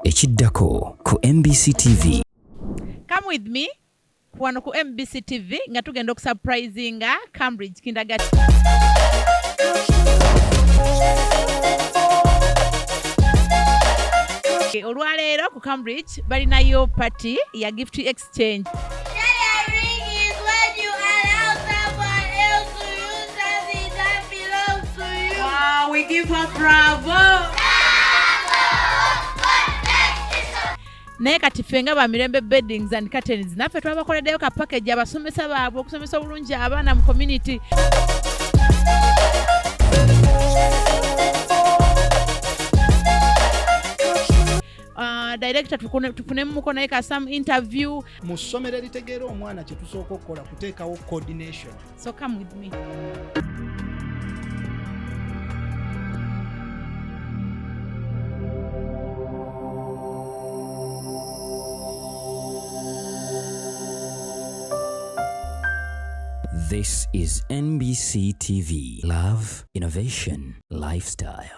Ekiddako ku MBCTV. Come with me wano ku MBCTV nga tugenda okusurprisinga Cambridge Kindergarten. Olwaleero ku Cambridge balinayo party ya gift exchange. Sharing is when you allow someone else to use something that belongs to you. Wow, we give her bravo. Naye kati ffe nga ba Mirembe Beddings and Curtains naffe twabakoleddeyo ka package abasomesa baabwe okusomesa obulungi abaana mu community. Director tufunemu naye ka some interview. Mu ssomero eritegeera omwana kye tusooka okukola kuteekawo coordination. So come with me. This is MBCTV. Love, innovation, lifestyle.